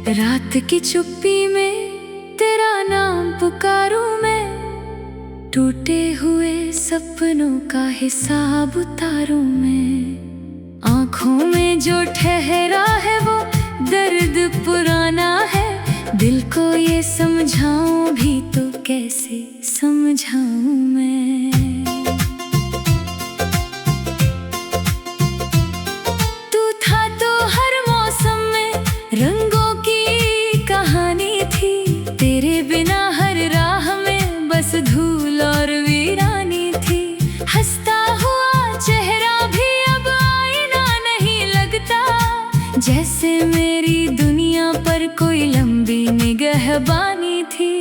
रात की चुप्पी में तेरा नाम पुकारूं मैं, टूटे हुए सपनों का हिसाब उतारूं मैं। आँखों में जो ठहरा है वो दर्द पुराना है, दिल को ये समझाऊं भी तो कैसे समझाऊं मैं। तू था तो हर मौसम में रंगों की कहानी थी, तेरे बिना हर राह में बस धूल और वीरानी थी। हंसता हुआ चेहरा भी अब आईना नहीं लगता, जैसे मेरी दुनिया पर कोई लंबी निगहबानी थी।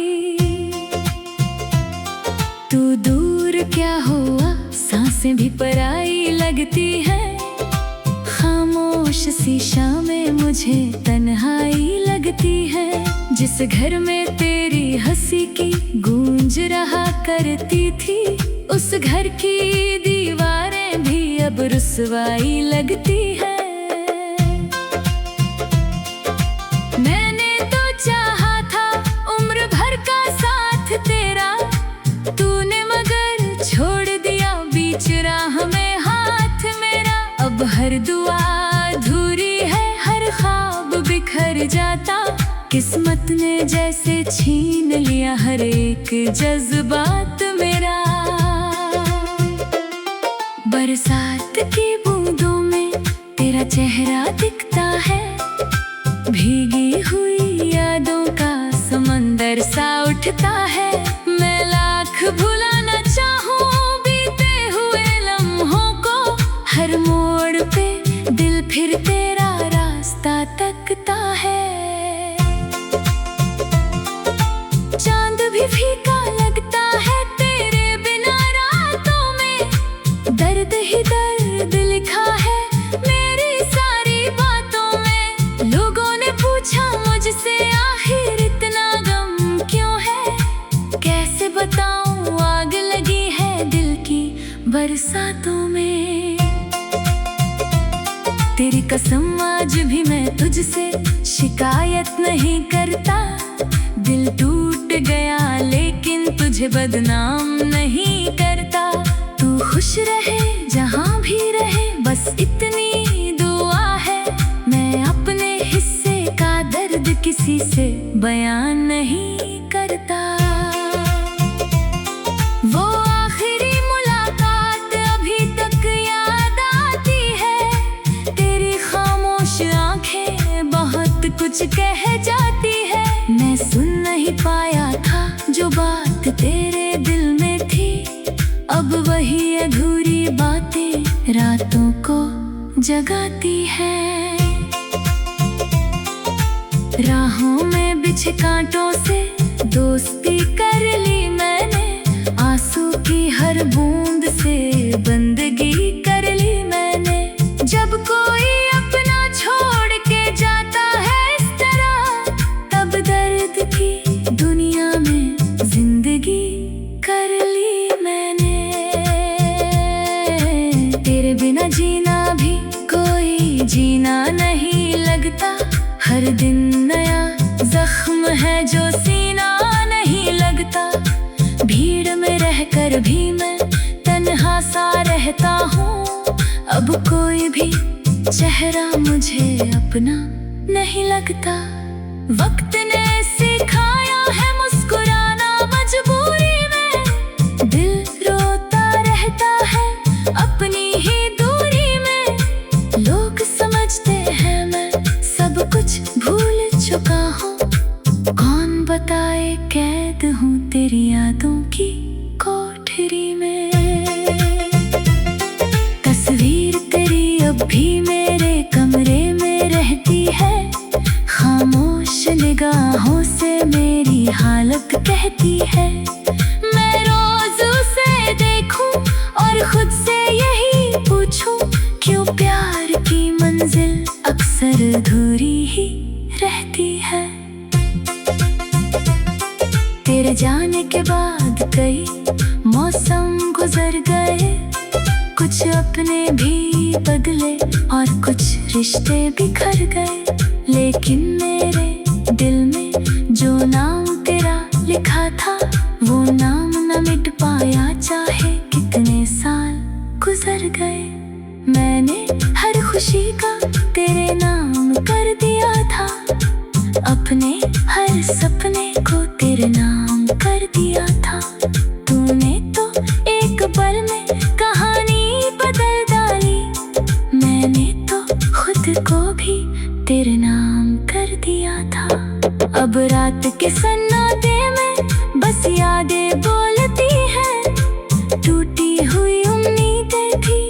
तू दूर क्या हुआ, सांसें भी पराई लगती हैं, खामोश सी शामें मुझे तन्हाई लगती है। जिस घर में तेरी हंसी की गूंज रहा करती थी, उस घर की दीवारें भी अब रुसवाई लगती है। मैंने तो चाहा था उम्र भर का साथ तेरा, तूने मगर छोड़ दिया बीच राह में हाथ मेरा। अब हर दुआ अधूरी है, हर ख्वाब बिखर जाता, किस्मत ने जैसे छीन लिया हर एक जज्बात मेरा। बरसात की बूंदों में तेरा चेहरा दिखता है, भीगी हुई यादों का समंदर सा उठता है। मैं लाख भुलाना चाहूं बीते हुए लम्हों को, हर मोड़ पे दिल फिर तेरा रास्ता तकता है। चांद भी फीका लगता है तेरे बिना रातों में, दर्द ही दर्द लिखा है मेरी सारी बातों में। लोगों ने पूछा मुझसे आखिर इतना गम क्यों है, कैसे बताऊं आग लगी है दिल की बरसातों में। तेरी कसम आज भी मैं तुझसे शिकायत नहीं करता, दिल टूट गया लेकिन तुझे बदनाम नहीं करता। तू खुश रहे जहां भी रहे बस इतनी दुआ है, मैं अपने हिस्से का दर्द किसी से बयान नहीं करता। वो आखिरी मुलाकात अभी तक याद आती है, तेरी खामोश आंखें बहुत कुछ कह जाती है। मैं सुन नहीं पाया था जो बात तेरे दिल में थी, अब वही अधूरी बातें रातों को जगाती है। राहों में बिछे कांटों से दोस्ती कर ली मैंने, आंसू की हर बूंद से बंदगी कर ली मैंने। जब कोई अपना छोड़ के जाता है इस तरह, तब दर्द की दुनिया में जिंदगी कर ली मैंने। तेरे बिना जीना भी कोई जीना नहीं लगता, हर दिन नया जख्म है जो सीना नहीं लगता। भीड़ में रहकर भी मैं तन्हा सा रहता हूँ, अब कोई भी चेहरा मुझे अपना नहीं लगता। वक्त ने सिखाया है मुस्कुराना मजबूरी में, दिल रोता रहता है अपनी ही दूरी में। लोग समझते हैं मैं सब कुछ भूल चुका हूँ, कौन बताए कैद हूँ तेरी यादों की कोठरी में। तस्वीर तेरी अब भी मेरे कमरे में रहती है, खामोश निगाहों से मेरी हालत कहती है। मैं रोज उसे देखूं और खुद से यही पूछूं, क्यों प्यार की मंजिल अक्सर अधूरी ही रहती है। तेरे जाने के बाद कई मौसम गुजर गए, कुछ अपने भी बदले और कुछ रिश्ते बिखर गए। लेकिन मेरे दिल में जो नाम तेरा लिखा था, वो नाम न मिट पाया, चाहे कितने साल गुजर गए। मैंने हर खुशी का तेरे नाम कर दिया था, अपने हर सपने को तेरे नाम कर दिया था। तूने तो एक पल में कहानी बदल डाली, मैंने तो खुद को भी तेरे नाम कर दिया था। अब रात के सन्नाटे में बस यादें बोलती हैं, टूटी हुई उम्मीदें भी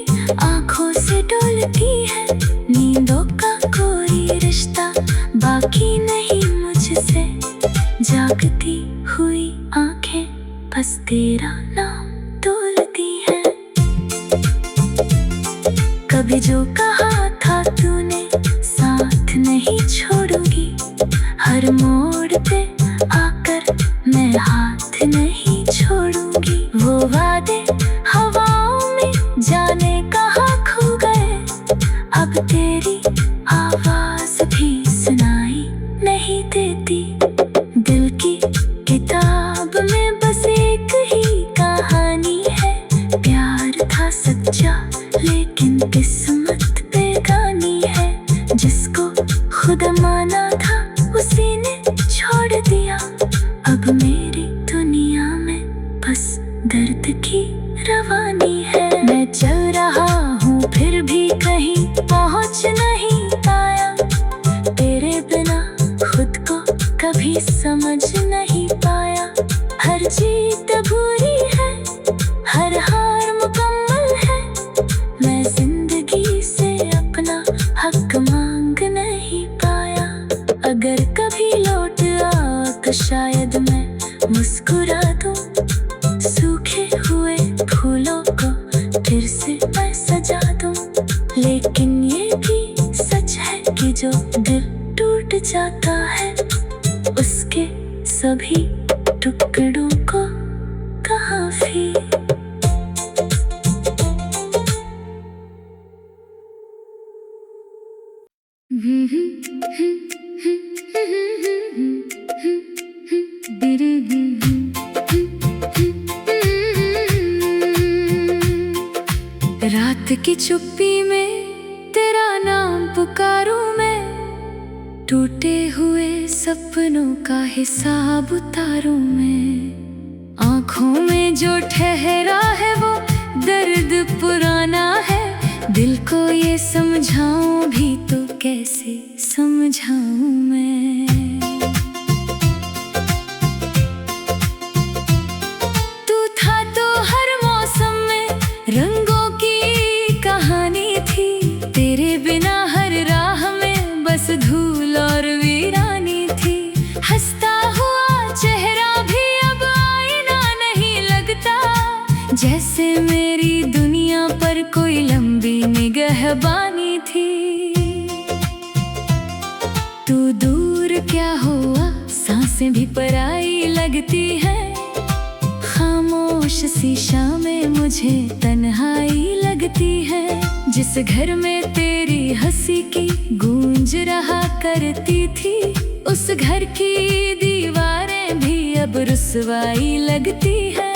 आंखों से डोलती है। नींदों का कोई रिश्ता बाकी नहीं मुझसे, जागती हुई आंखें बस तेरा नाम तोलती है। कभी जो कहा था तूने साथ नहीं छोड़ूंगी, हर मोड़ पे आकर मैं हाथ नहीं छोड़ूंगी। वो वादे हवाओं में जाने कहाँ खो गए, अब तेरी आवाज भी सुनाई नहीं देती। दिल की किताब में बस एक ही कहानी है, प्यार था सच्चा लेकिन किस्मत बेगानी है। जिसको खुदा माना था उसी ने छोड़ दिया, अब मेरी दुनिया में बस दर्द की रवानी है। मैं चल रहा हूँ फिर भी कहीं पहुँच नहीं पाया, तेरे बिना खुद को कभी समझ नहीं पाया। हर जीत अधूरी है, हर हार मुकम्मल है, मैं जिंदगी से अपना हक मांग नहीं पाया। अगर कभी लौट आ तो शायद मैं मुस्कुरा दूं, सूखे हुए फूलों को फिर से मैं सजा दूं। लेकिन ये भी सच है कि जो दिल टूट जाता है, उसके सभी टुकड़ों को कहाँ फिर रात की चुप्पी में तेरा नाम पुकारूं मैं, टूटे हुए सपनों का हिसाब उतारूं मैं। आँखों में जो ठहरा है वो दर्द पुराना है, दिल को ये समझाऊं भी तो कैसे समझाऊं मैं। तू था तो हर मौसम में रंगों की कहानी थी, तेरे बिना हर राह में बस धूल और वीरानी थी। हंसता हुआ चेहरा भी अब आईना नहीं लगता, जैसे मेरी दुनिया पर कोई लंबी निगहबानी थी। तू दूर क्या हुआ, सांसें भी पराई लगती है, खामोश सी शामें मुझे तन्हाई लगती है। जिस घर में तेरी हंसी की गूंज रहा करती थी, उस घर की दीवारें भी अब रुसवाई लगती है।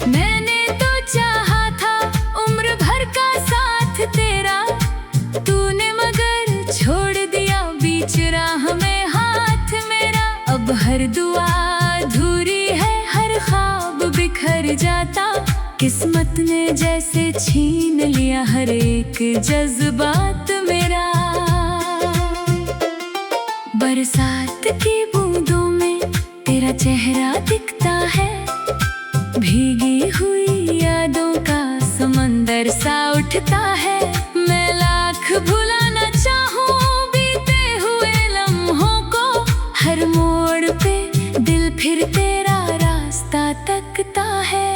मैंने तो चाहा था उम्र भर का साथ तेरा, तूने मगर छोड़ दिया बीच राह में हाथ मेरा। अब हर दुआ अधूरी है, हर ख्वाब बिखर जाता, किस्मत ने जैसे छीन लिया हर एक जज्बात मेरा। बरसात की बूंदों में तेरा चेहरा दिखता है, भीगी हुई यादों का समंदर सा उठता है। मैं लाख भुलाना चाहूं बीते हुए लम्हों को, हर मोड़ पे दिल फिर तेरा रास्ता तकता है।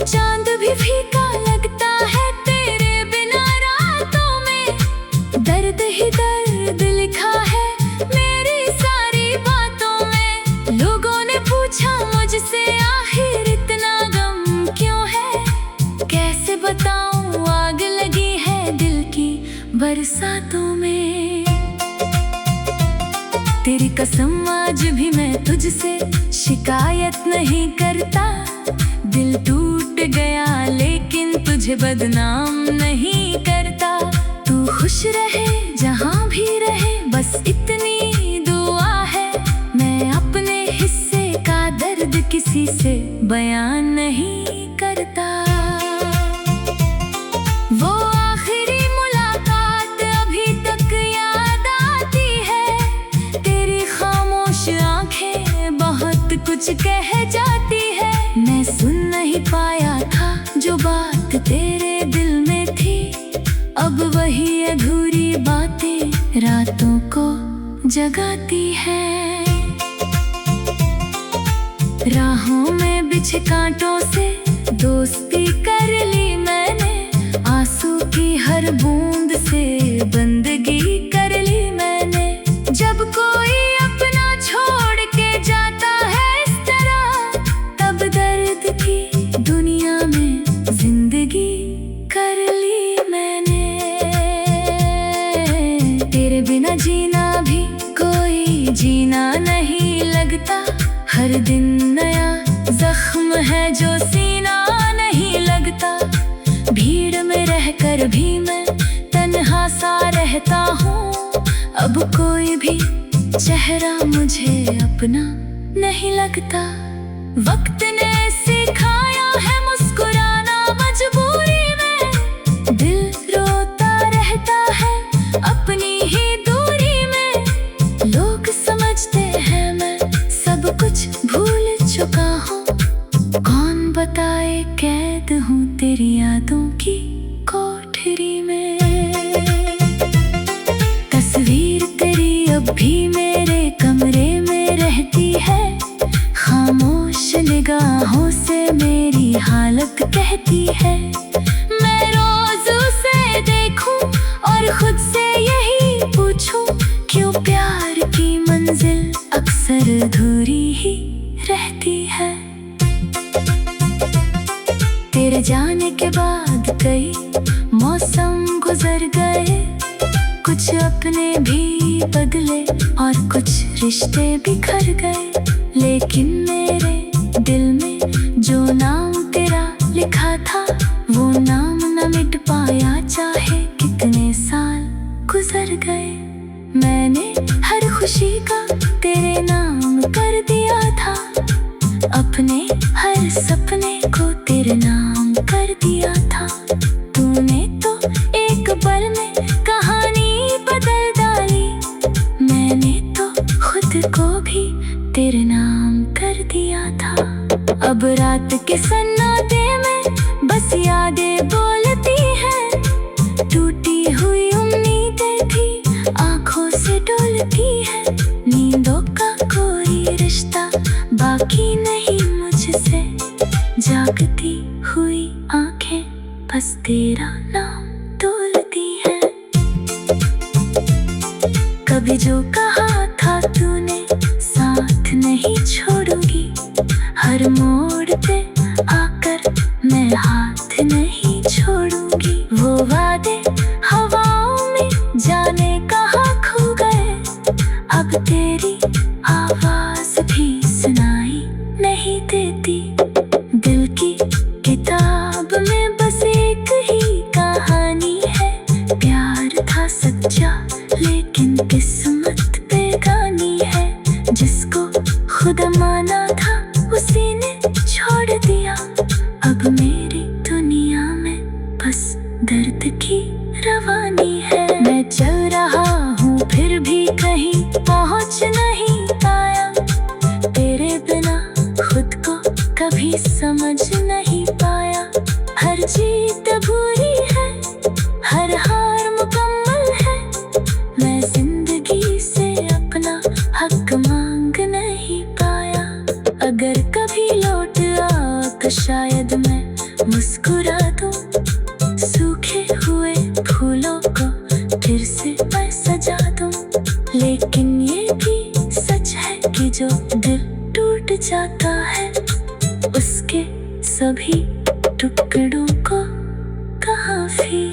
चांद भी फीका लगता है तेरे बिना रातों में, दर्द ही दर्द लिखा है बरसातों में। तेरी कसम आज भी मैं तुझसे शिकायत नहीं करता। दिल टूट गया लेकिन तुझे बदनाम नहीं करता। तू खुश रहे जहाँ भी रहे बस इतनी दुआ है। मैं अपने हिस्से का दर्द किसी से बयान नहीं करता। वो आखिरी मुलाकात अभी तक याद आती है। तेरी खामोश आंखें बहुत कुछ कह जाती है। मैं सुन नहीं पाया था जो बात तेरे दिल में थी। अब वही अधूरी बातें रातों को जगाती है। राहों में बिछे कांटों से दोस्ती कर ली मैंने। आंसू की हर बूंद से बंदगी कर ली मैंने। जब कोई अपना छोड़ के जाता है इस तरह, तब दर्द की दुनिया में जिंदगी कर ली मैंने। तेरे बिना जीना भी कोई जीना नहीं लगता। हर दिन नया जख्म है जो सीना नहीं लगता। भीड़ में रहकर भी मैं तन्हा सा रहता हूँ। अब कोई भी चेहरा मुझे अपना नहीं लगता। वक्त ने सिखाया है मुस्कुराना मजबूरी में। दिल रोता रहता है अपनी ही दूरी में। लोग समझते हैं मैं सब कुछ भूल चुका हूँ। कौन बताए कैद हूँ तेरी यादों की कोठरी में। तस्वीर तेरी अब भी मेरे कमरे में रहती है। खामोश निगाहों से मेरी हालत कहती है। मैं रोज उसे देखूं और खुद से यही पूछूं, क्यों प्यार की मंजिल अक्सर अधूरी ही रहती है। तेरे जाने के बाद कई मौसम गुजर गए। कुछ अपने भी बदले और कुछ रिश्ते बिखर गए। लेकिन मेरे दिल में जो नाम तेरा लिखा था, वो नाम न मिट पाया चाहे कितने साल गुजर गए। मैंने हर खुशी का तेरे नाम कर दिया था। अपने हर सपने को तेरे नाम कर दिया था। तूने तो एक पल में कहानी बदल डाली। मैंने तो खुद को भी तेरे नाम कर दिया था। अब रात के सन्नाटे में बस यादें बोलती हैं। टूटी हुई उम्मीदें भी आंखों से डोलती है। नींदों का कोई रिश्ता बाकी नहीं मुझसे। जागती हुई आंखें बस तेरा नाम तोलती है। कभी जो कहा था तूने साथ नहीं छोड़ूंगी, हर मोड़ पे आकर मैं हाथ नहीं छोड़ूंगी। वो वादे हवाओं में जाने कहाँ खो गए। अब तेरी आवाज भी सुनाई नहीं देती। दिल की किताब में बस एक ही कहानी है। प्यार था सच्चा लेकिन किस्मत बेगानी है। जिसको खुदा माना था उसी ने छोड़ दिया। अब मेरी दुनिया में बस दर्द की रवानी है। मैं चल रहा हूँ फिर भी कहीं पहुँच नहीं पाया। तेरे बिना खुद को कभी समझ नहीं पाया। हर जीत बुरी है, हर हार मुकम्मल है। मैं जिंदगी से अपना हक मांग नहीं पाया। अगर कभी लौट आ तो शायद मैं मुस्कुरा दूं। सूखे हुए फूलों को फिर से मैं सजा दूं। लेकिन ये भी सच है कि जो दिल टूट जाता है उसके सभी टुकड़ों को कहाँ भी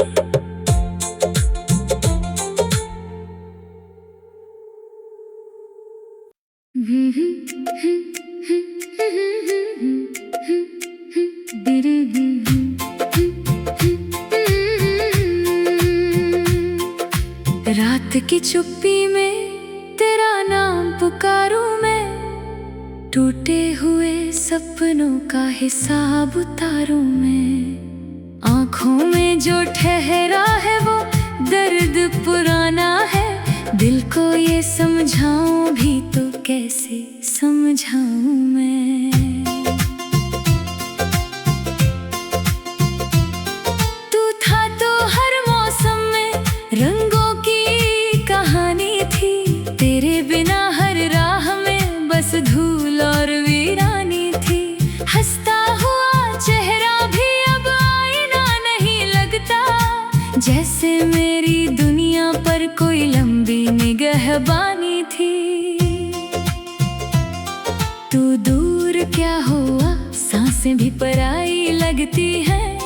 रात की चुप्पी में तेरा नाम पुकारूं मैं, टूटे हुए सपनों का हिसाब उतारूं मैं। आँखों में जो ठहरा है वो दर्द पुराना है, दिल को ये समझाऊं भी तो कैसे समझाऊं मैं। तू था तो हर मौसम में रंगों की कहानी थी, तेरे बिना हर राह में बस धूल और वीरानी थी। हंसता हुआ चेहरा भी अब आईना नहीं लगता, जैसे मेरी दुनिया पर कोई लंबी निगहबानी थी। तू दूर क्या हुआ, सांसें भी पराई लगती हैं,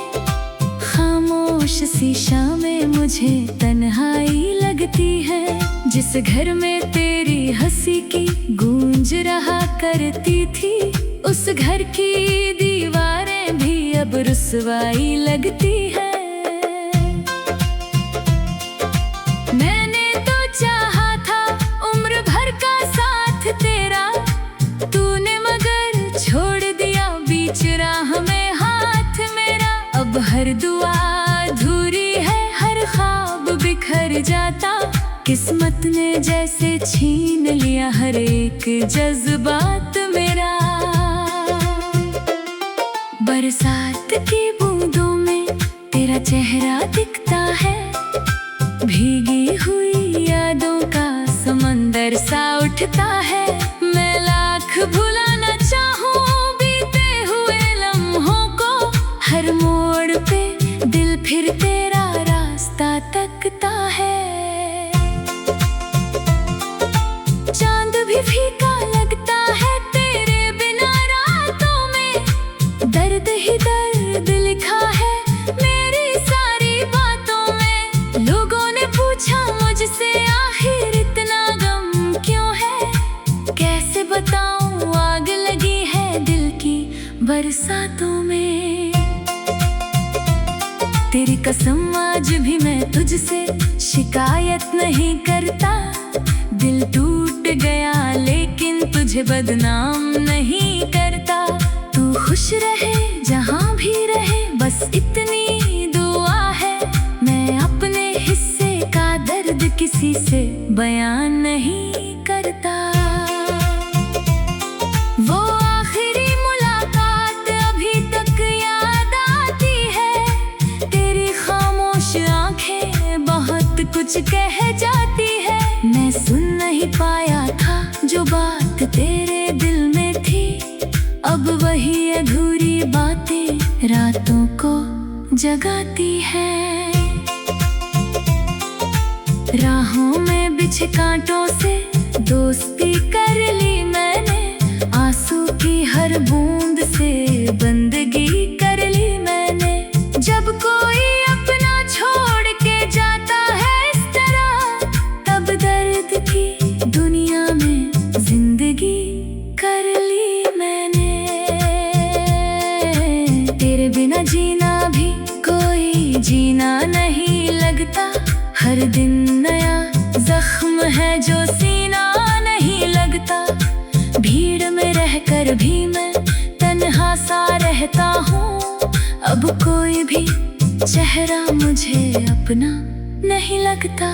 खामोश सी शामें मुझे तन्हाई लगती है। जिस घर में तेरी हंसी की गूंज रहा करती थी, उस घर की दीवारें भी अब रुसवाई लगती है। मैंने तो चाहा था उम्र भर का साथ तेरा, तूने मगर छोड़ दिया बीच राह में हाथ मेरा। अब हर दुआ अधूरी है, हर ख्वाब बिखर जाता, किस्मत ने जैसे छीन लिया हर एक जज्बात मेरा। बरसात की बूंदों में तेरा चेहरा दिखता है, भीगी हुई यादों का समंदर सा उठता है। मैं लाख भुलाना चाहूं बीते हुए लम्हों को, हर मोड़ पे दिल फिर तेरा रास्ता तकता है। चांद भी फीका लगता है तेरे बिना रातों में, दर्द ही दर्द लिखा है मेरी सारी बातों में। लोगों ने पूछा मुझसे आखिर इतना गम क्यों है, कैसे बताऊं आग लगी है दिल की बरसातों में। तेरी कसम आज भी मैं तुझसे शिकायत नहीं करता, दिल टूट गया लेकिन तुझे बदनाम नहीं करता। तू खुश रहे जहाँ भी रहे बस इतनी दुआ है, मैं अपने हिस्से का दर्द किसी से बयान नहीं करता। वो आखिरी मुलाकात अभी तक याद आती है, तेरी खामोश आंखें बहुत कुछ कह जाती है। मैं सुन नहीं पाया था जो बात तेरे दिल में थी, अब वही अधूरी बातें रातों को जगाती है। राहों में बिछे कांटों से दोस्ती कर ली मैंने, आंसू की हर बूंद से बंदगी कर ली मैंने। जब कोई अपना छोड़ के जाता है इस तरह, तब दर्द की दुनिया में जिंदगी कर ली मैंने। तेरे बिना जीना भी कोई जीना नहीं लगता, हर दिन नया जख्म है जो सीना नहीं लगता। भीड़ में रहकर भी मैं तन्हा सा रहता हूँ, अब कोई भी चेहरा मुझे अपना नहीं लगता।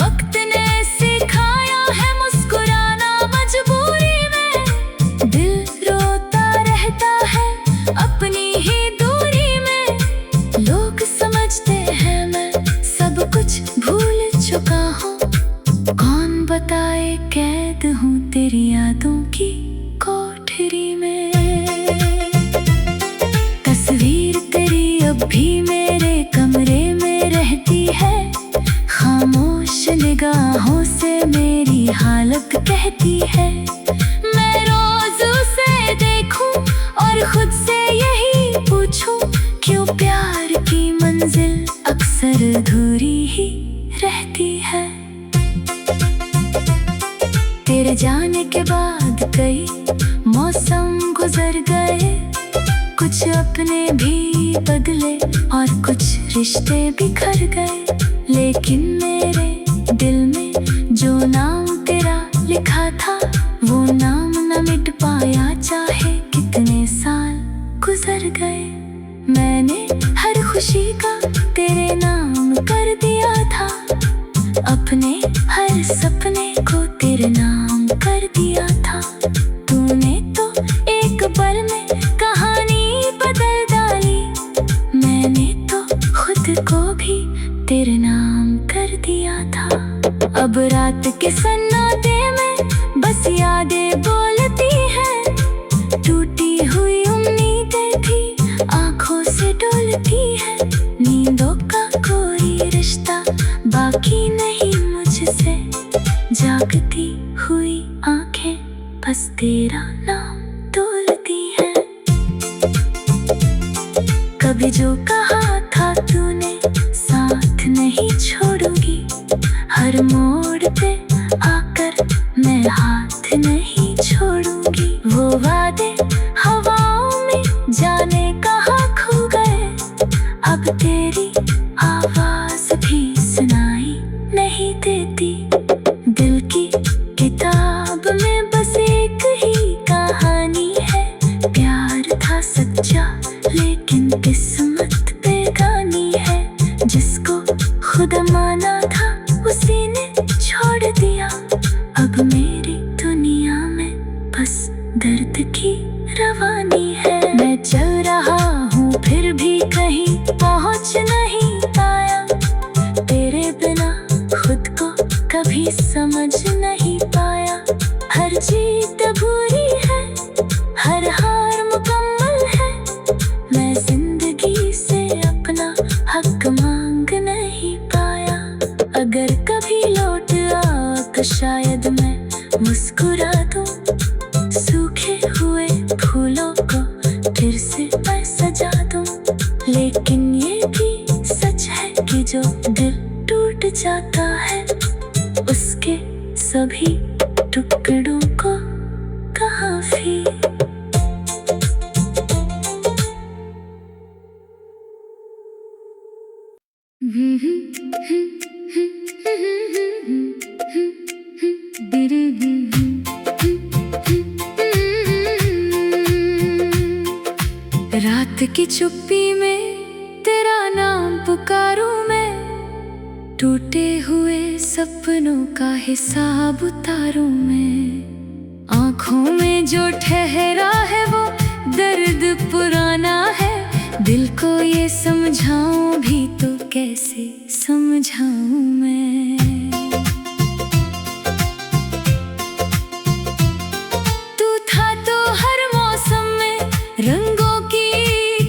वक्त ने सिखाया है मुस्कुराना मजबूरी में, दिल रोता रहता है अपनी ही दूरी में। लोग समझते हैं मैं सब कुछ भूल चुका हूँ, कौन बताए कैद हूँ तेरी यादों की कोठरी में। तस्वीर तेरी अब भी मेरे कमरे में रहती है, खामोश निगाहों से मेरी हालत कहती है। मैं रोज उसे देखूं और खुद से यही पूछूं, क्यों प्यार की मंजिल अक्सर अधूरी ही रहती है। तेरे जाने के बाद कई मौसम गुजर गए, कुछ अपने भी बदले और कुछ रिश्ते बिखर गए। लेकिन मेरे दिल में जो नाम तेरा लिखा था, वो नाम न मिट पाया, चाहे कितने साल गुजर गए। मैंने हर खुशी का तेरे नाम कर दिया था, अपने हर सपने को तेरे नाम कर दिया था। तूने तो एक पल में कहानी बदल डाली, मैंने तो खुद को भी तेरे नाम कर दिया था। अब रात के सन्नाटे में बस यादें बोलती हैं, टूटी हुई उम्मीदें भी आंखों से डोलती है। नींदों का कोई रिश्ता बाकी नहीं मुझसे, जागती हुई आंखें बस तेरा नाम तोलती हैं। कभी जो कहा था तूने साथ नहीं छोड़ूंगी, हर मोड़ पे आकर मैं हाथ नहीं छोड़ूंगी। वो वादे हवाओं में जाने कहाँ खो गए, अब तेरी आवाज भी सुनाई नहीं देती। दिल की किताब में बस एक ही कहानी है, प्यार था सच्चा लेकिन किस्मत बेगानी है। जिसको खुदा माना था उसी ने छोड़ दिया, अब मेरी दुनिया में बस दर्द की रवानी है। मैं चल रहा हूँ फिर भी कहीं पहुँच नहीं पाया, तेरे बिना खुद को कभी समझ नहीं पाया। हर जीत बुरी है, हर हार मुकम्मल है, मैं जिंदगी से अपना हक मांग नहीं पाया। अगर कभी लौट आ तो शायद मैं मुस्कुरा दूं, सूखे हुए फूलों को फिर से मैं सजा दूं। लेकिन ये भी सच है कि जो दिल टूट जाता है, उसके सभी टुकड़ों को कहाँ फिर रात की चुप्पी में तेरा नाम पुकारूं मैं, टूटे हुए सपनों का हिसाब उतारूं मैं। आँखों में जो ठहरा है वो दर्द पुराना है, दिल को ये समझाऊं भी तो कैसे समझाऊं मैं। तू था तो हर मौसम में रंगों की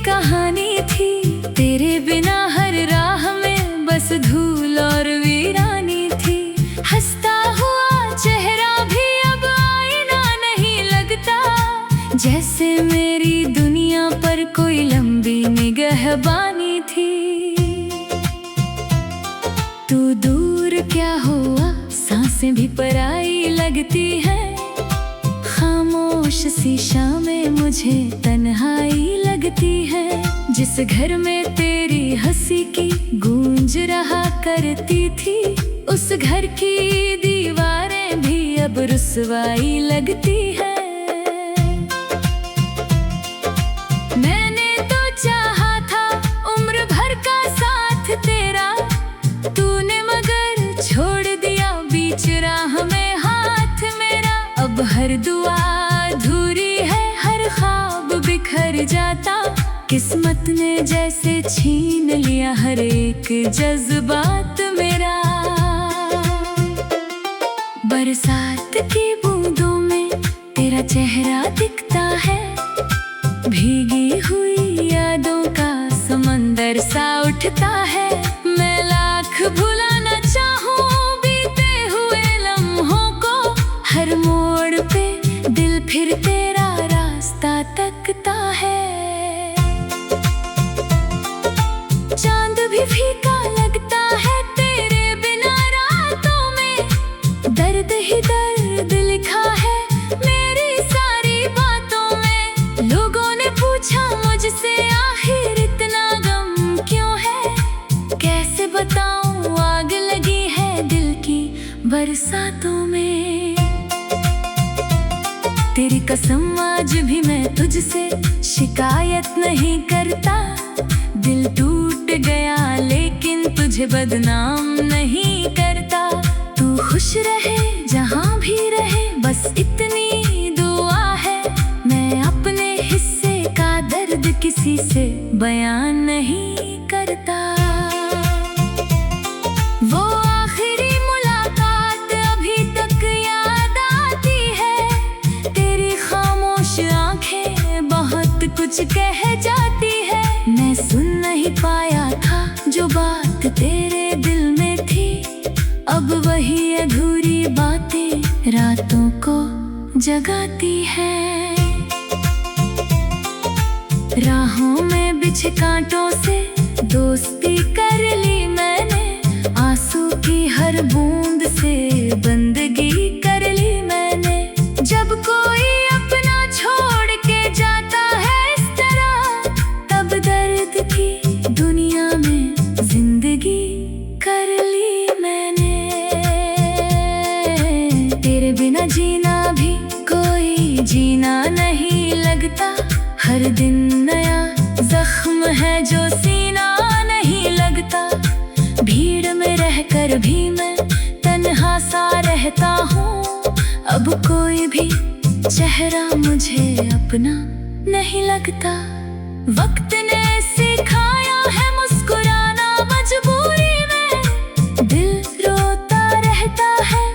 कहानी थी, तेरे बिना हर राह में बस धूल और वीरानी थी। हंसता हुआ चेहरा भी अब आईना नहीं लगता, जैसे मेरी दुनिया पर कोई लंबी निगहबानी थी। तू दूर क्या हुआ, सांसें भी पराई लगती हैं, खामोश सी शामें मुझे तन्हाई लगती है। जिस घर में तेरी हंसी की गूंज रहा करती थी, उस घर की दीवारें भी अब रुसवाई लगती है। मैंने तो चाहा था उम्र भर का साथ तेरा, तूने मगर छोड़ दिया बीच राह में हाथ मेरा। अब हर दुआ अधूरी है, हर ख्वाब बिखर जाता, किस्मत ने जैसे छीन लिया हर एक जज्बात मेरा। बरसात की बूंदों में तेरा चेहरा दिखता है, भीगी हुई यादों का समंदर सा उठता है। मैं लाख भुलाना चाहूं बीते हुए लम्हों को, हर मोड़ पे दिल फिर तेरा रास्ता तकता है। चांद भी फीका लगता है तेरे बिना रातों में, दर्द ही दर्द लिखा है बरसातों में। तेरी कसम आज भी मैं तुझसे शिकायत नहीं करता। दिल टूट गया लेकिन तुझे बदनाम नहीं करता। तू खुश रहे जहाँ भी रहे, बस इतनी दुआ है। मैं अपने हिस्से का दर्द किसी से बयान नहीं करता। वो आखिरी मुलाकात अभी तक याद आती है। तेरी खामोश आंखें बहुत कुछ कह जाती है। मैं सुन नहीं पाया था जो बात तेरे दिल में थी। अब वही अधूरी बातें रातों को जगाती है। राहों में बिछे कांटों से दोस्ती कर ली मैंने। आंसू की हर बूंद से बंदगी कर ली मैंने। जब कोई अपना छोड़ के जाता है इस तरह, तब दर्द की दुनिया में जिंदगी कर ली मैंने। तेरे बिना जीना भी कोई जीना नहीं लगता। हर दिन नया जख्म है जो सीना नहीं लगता। भीड़ में रहकर भी मैं तन्हा सा रहता हूँ। अब कोई भी चेहरा मुझे अपना नहीं लगता। वक्त ने सिखाया है मुस्कुराना मजबूरी में। दिल रोता रहता है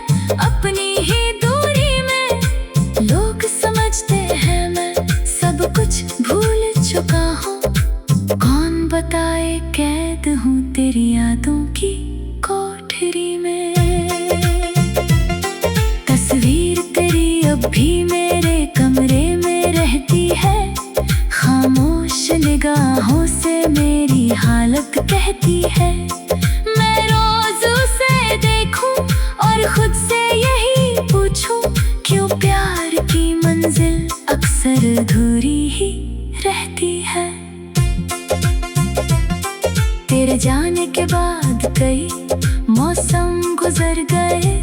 अपनी ही दूरी में। लोग समझते हैं मैं सब कुछ भूल चुका हूँ। कौन बताए कैद हूँ तेरी यादों की कोठरी में। तस्वीर तेरी अब भी मेरे कमरे में रहती है। खामोश निगाहों से मेरी हालत कहती है। मैं रोज उसे देखूं और खुद से यही पूछूं, क्यों प्यार की मंजिल अक्सर अधूरी ही रहती है। तेरे जाने के बाद कई मौसम गुजर गए।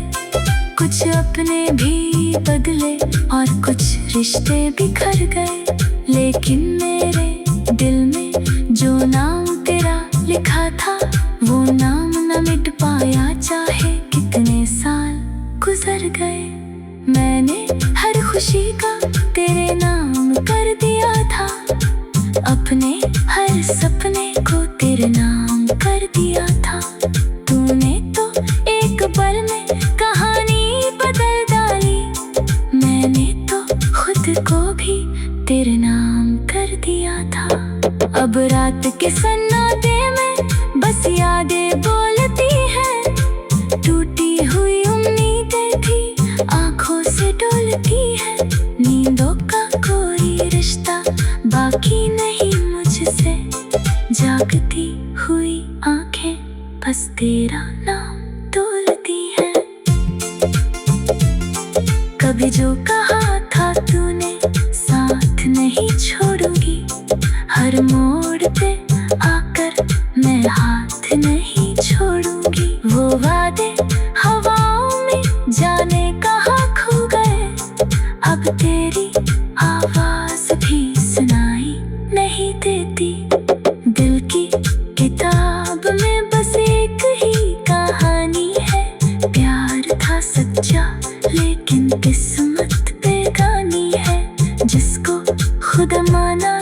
कुछ अपने भी बदले और कुछ रिश्ते बिखर गए। लेकिन मेरे दिल में जो नाम तेरा लिखा था, वो नाम न मिट पाया चाहे कितने साल गुजर गए। मैंने हर खुशी का तेरे नाम कर दिया था। अपने हर सपने को तेरे नाम कर दिया था। तूने तो एक पल में कहानी बदल डाली। मैंने तो खुद को भी तेरे नाम कर दिया था। अब रात के सन्नाटे में बस यादें बोलती हैं। टूटी हुई उम्मीदें भी आंखों से डोलती है। नींदों का कोई रिश्ता बाकी नहीं मुझसे। जागती हुई आंखें बस तेरा नाम डोलती है। कभी जो कहा था तूने साथ नहीं छोड़ूंगी, हर मोड़ पे आकर मैं हाथ नहीं छोड़ूंगी। वो वादे हवाओं में जाने कहाँ खो गए। अब तेरी आवाज भी सुनाई नहीं देती। दिल की किताब में बस एक ही कहानी है। प्यार था सच्चा लेकिन किस्मत बेगानी है। जिसको खुदा माना